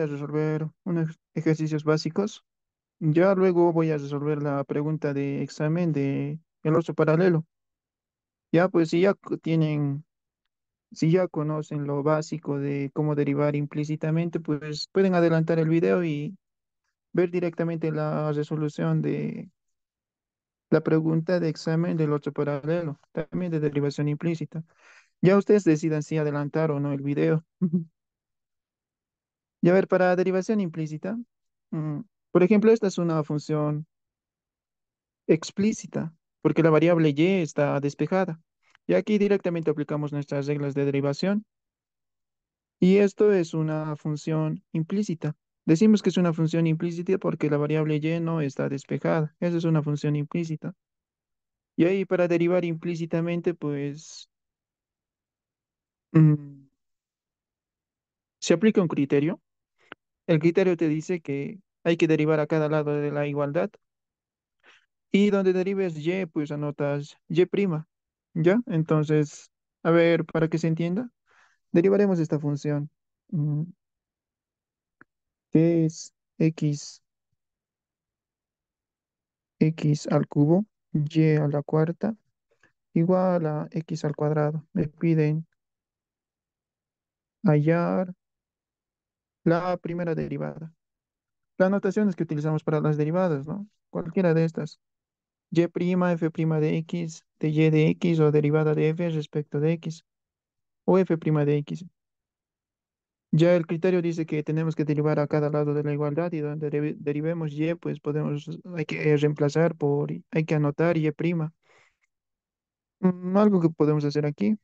a resolver unos ejercicios básicos. Ya luego voy a resolver la pregunta de examen de el otro paralelo. Ya, pues si ya tienen, si ya conocen lo básico de cómo derivar implícitamente, pues pueden adelantar el video y ver directamente la resolución de la pregunta de examen del otro paralelo, también de derivación implícita. Ya ustedes decidan si adelantar o no el video. Y a ver, para derivación implícita, mm, por ejemplo, esta es una función explícita, porque la variable y está despejada. Y aquí directamente aplicamos nuestras reglas de derivación. Y esto es una función implícita. Decimos que es una función implícita porque la variable y no está despejada. Esa es una función implícita. Y ahí para derivar implícitamente, pues mm, se aplica un criterio. El criterio te dice que hay que derivar a cada lado de la igualdad. Y donde derives y, pues anotas y prima. ¿Ya? Entonces, a ver, para que se entienda. Derivaremos esta función, que es x al cubo, y a la cuarta, igual a x al cuadrado. Me piden hallar la primera derivada. Las notaciones que utilizamos para las derivadas, ¿no? Cualquiera de estas. Y prima, f prima de y de x o derivada de f respecto de x, o f prima de x. Ya el criterio dice que tenemos que derivar a cada lado de la igualdad y donde derivemos y, pues hay que reemplazar hay que anotar y prima. Algo que podemos hacer aquí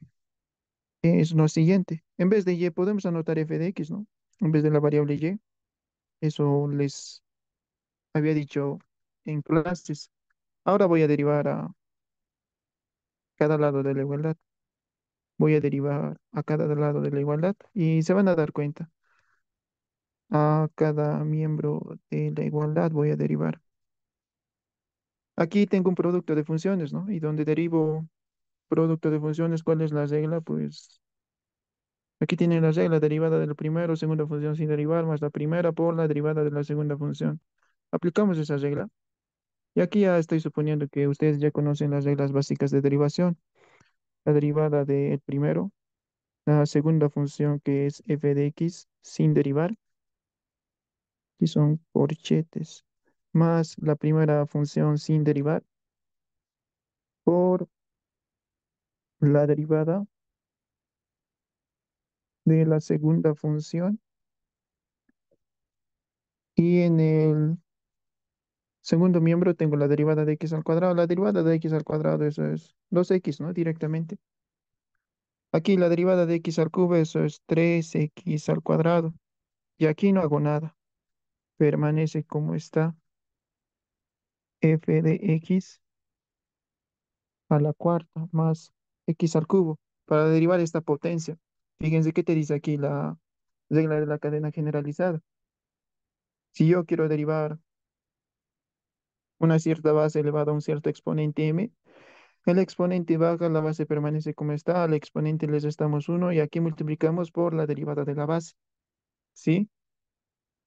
es lo siguiente. En vez de y podemos anotar f de x, ¿no? En vez de la variable y. Eso les había dicho en clases. Ahora voy a derivar a cada lado de la igualdad. Voy a derivar a cada lado de la igualdad y se van a dar cuenta. A cada miembro de la igualdad voy a derivar. Aquí tengo un producto de funciones, ¿no? Y donde derivo producto de funciones, ¿cuál es la regla? Pues aquí tiene la regla derivada del primero, segunda función sin derivar, más la primera por la derivada de la segunda función. Aplicamos esa regla. Y aquí ya estoy suponiendo que ustedes ya conocen las reglas básicas de derivación. La derivada del primero, la segunda función que es f de x sin derivar, que son corchetes, más la primera función sin derivar por la derivada de la segunda función. Y en el segundo miembro tengo la derivada de x al cuadrado. La derivada de x al cuadrado, eso es 2x, ¿no? Directamente. Aquí la derivada de x al cubo, eso es 3x al cuadrado. Y aquí no hago nada. Permanece como está f de x a la cuarta más x al cubo. Para derivar esta potencia. Fíjense qué te dice aquí la regla de la cadena generalizada. Si yo quiero derivar una cierta base elevada a un cierto exponente m, el exponente baja, la base permanece como está, al exponente le restamos uno y aquí multiplicamos por la derivada de la base. ¿Sí?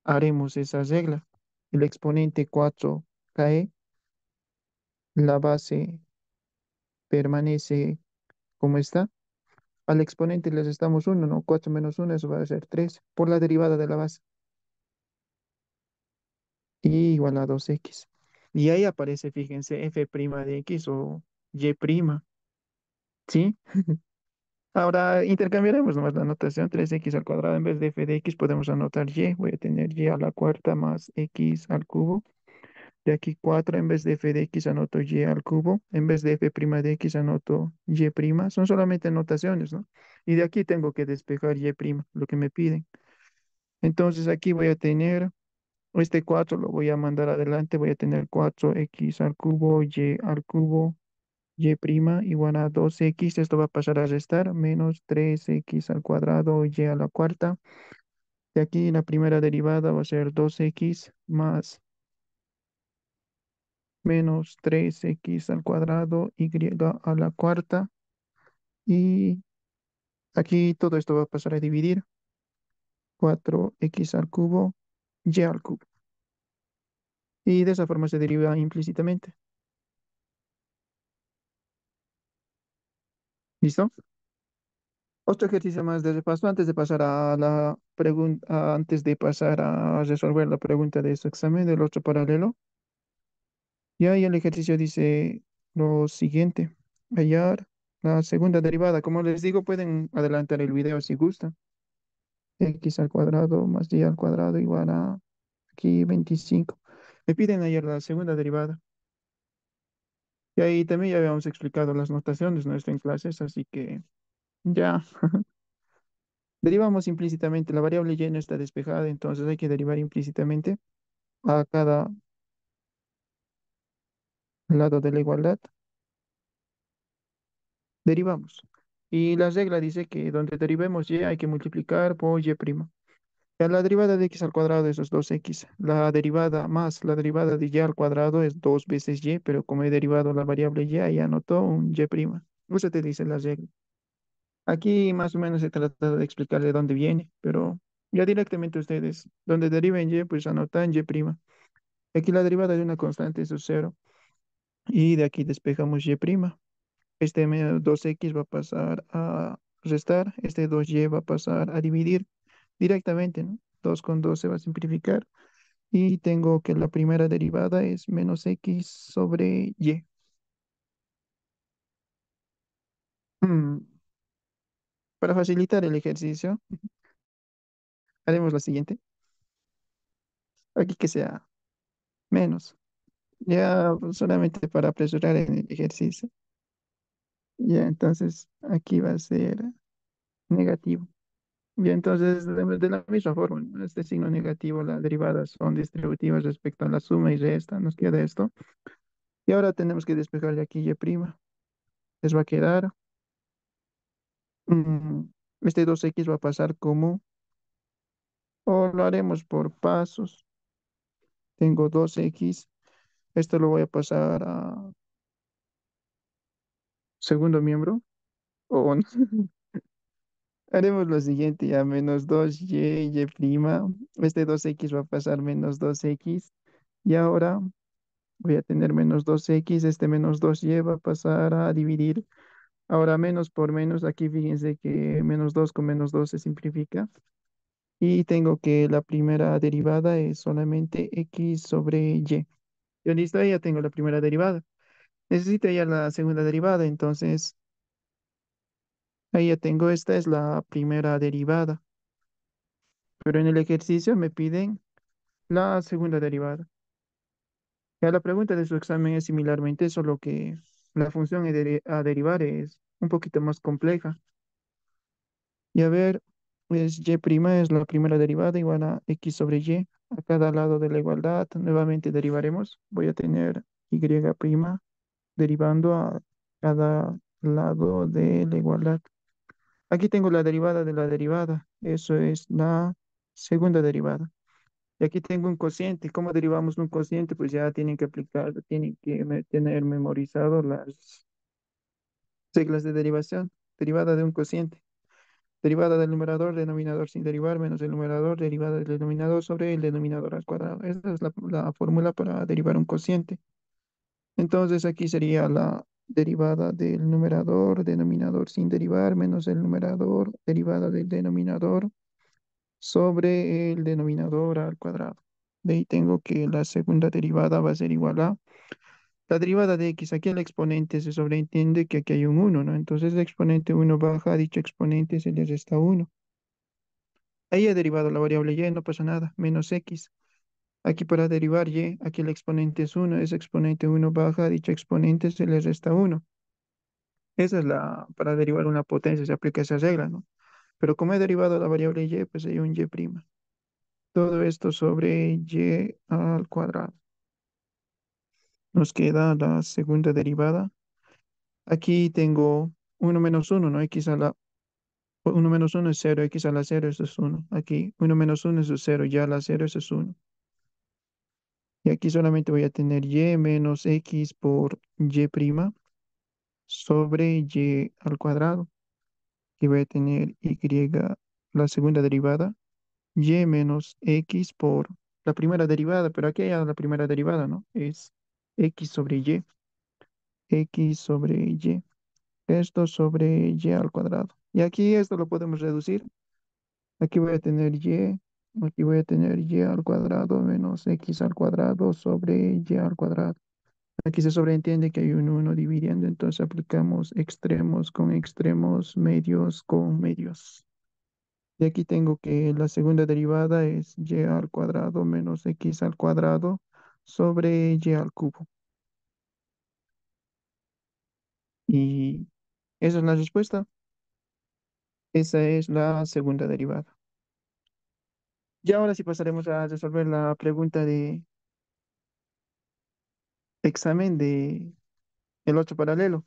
Haremos esa regla. El exponente 4 cae, la base permanece como está. Al exponente le restamos uno, ¿no? 4 menos uno, eso va a ser 3 por la derivada de la base. Y igual a 2x. Y ahí aparece, fíjense, f' de x o y'. ¿Sí? Ahora intercambiaremos nomás la notación 3x al cuadrado en vez de f de x podemos anotar y. Voy a tener y a la cuarta más x al cubo. De aquí 4 en vez de f de x anoto y al cubo. En vez de f' de x anoto y'. Son solamente notaciones, ¿no? Y de aquí tengo que despejar y', lo que me piden. Entonces aquí voy a tener, este 4 lo voy a mandar adelante. Voy a tener 4x al cubo, y al cubo y' igual a 2x, esto va a pasar a restar, menos 3x al cuadrado y a la cuarta. De aquí la primera derivada va a ser 2x más menos 3x al cuadrado y a la cuarta. Y aquí todo esto va a pasar a dividir. 4x al cubo y al cubo. Y de esa forma se deriva implícitamente. ¿Listo? Otro ejercicio más de repaso antes de pasar a la pregunta, antes de pasar a resolver la pregunta de su examen del otro paralelo. Y ahí el ejercicio dice lo siguiente: hallar la segunda derivada. Como les digo, pueden adelantar el video si gustan. X al cuadrado más y al cuadrado igual a aquí 25. Me piden hallar la segunda derivada. Y ahí también ya habíamos explicado las notaciones, no está en clases, así que ya derivamos implícitamente. La variable y no está despejada, entonces hay que derivar implícitamente a cada lado de la igualdad. Derivamos. Y la regla dice que donde derivemos y hay que multiplicar por y prima. Ya la derivada de x al cuadrado eso es 2x. La derivada más la derivada de y al cuadrado es 2 veces y, pero como he derivado la variable y, ahí anotó un y prima. Eso te dice la regla. Aquí más o menos se trata de explicar de dónde viene, pero ya directamente ustedes, donde deriven y, pues anotan y prima. Aquí la derivada de una constante eso es cero. Y de aquí despejamos y prima. Este 2x va a pasar a restar, este 2y va a pasar a dividir directamente, ¿no? 2 con 2 se va a simplificar y tengo que la primera derivada es menos x sobre y. Mm, Para facilitar el ejercicio, haremos lo siguiente. Aquí que sea menos. Ya solamente para apresurar en el ejercicio. Ya, entonces aquí va a ser negativo. Y entonces, de la misma forma, ¿no? Este signo negativo, las derivadas son distributivas respecto a la suma y resta, nos queda esto. Y ahora tenemos que despejar de aquí y prima. Les va a quedar, mm, este 2x va a pasar como, o lo haremos por pasos. Tengo 2x, esto lo voy a pasar a segundo miembro, o haremos lo siguiente, ya menos 2y, y prima. Este 2x va a pasar menos 2x. Y ahora voy a tener menos 2x, este menos 2y va a pasar a dividir. Ahora menos por menos, aquí fíjense que menos 2 con menos 2 se simplifica. Y tengo que la primera derivada es solamente x sobre y. Ya listo, ahí ya tengo la primera derivada. Necesito ya la segunda derivada, entonces ahí ya tengo, esta es la primera derivada. Pero en el ejercicio me piden la segunda derivada. Ya la pregunta de su examen es similarmente, solo que la función a derivar es un poquito más compleja. Y a ver, pues y' es la primera derivada igual a x sobre y. A cada lado de la igualdad, nuevamente derivaremos. Voy a tener y' derivando a cada lado de la igualdad. Aquí tengo la derivada de la derivada. Eso es la segunda derivada. Y aquí tengo un cociente. ¿Cómo derivamos un cociente? Pues ya tienen que aplicar, tienen que tener memorizado las reglas de derivación. Derivada de un cociente. Derivada del numerador, denominador sin derivar, menos el numerador, derivada del denominador sobre el denominador al cuadrado. Esa es la fórmula para derivar un cociente. Entonces aquí sería la derivada del numerador, denominador sin derivar, menos el numerador, derivada del denominador sobre el denominador al cuadrado. De ahí tengo que la segunda derivada va a ser igual a la derivada de x. Aquí el exponente se sobreentiende que aquí hay un uno, ¿no? Entonces el exponente uno baja, a dicho exponente se le resta uno. Ahí he derivado la variable y, no pasa nada, menos x. Aquí para derivar y, aquí el exponente es uno, ese exponente uno baja, a dicho exponente se le resta uno. Esa es para derivar una potencia, se aplica esa regla, ¿no? Pero como he derivado la variable y, pues hay un y prima. Todo esto sobre y al cuadrado. Nos queda la segunda derivada. Aquí tengo uno menos uno, ¿no? X a la uno menos uno es cero, x a la cero eso es uno. Aquí uno menos uno es cero, y a la cero eso es uno. Y aquí solamente voy a tener y menos x por y prima sobre y al cuadrado. Y voy a tener y, la segunda derivada. y menos x por la primera derivada, pero aquí ya la primera derivada, ¿no? Es x sobre y, x sobre y, esto sobre y al cuadrado. Y aquí esto lo podemos reducir. Aquí voy a tener y, aquí voy a tener y al cuadrado menos x al cuadrado sobre y al cuadrado. Aquí se sobreentiende que hay un uno dividiendo, entonces aplicamos extremos con extremos, medios con medios. Y aquí tengo que la segunda derivada es y al cuadrado menos x al cuadrado sobre y al cubo. Y esa es la respuesta. Esa es la segunda derivada. Y ahora sí pasaremos a resolver la pregunta de examen de el otro paralelo.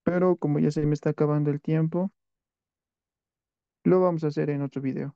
Pero como ya se me está acabando el tiempo, lo vamos a hacer en otro video.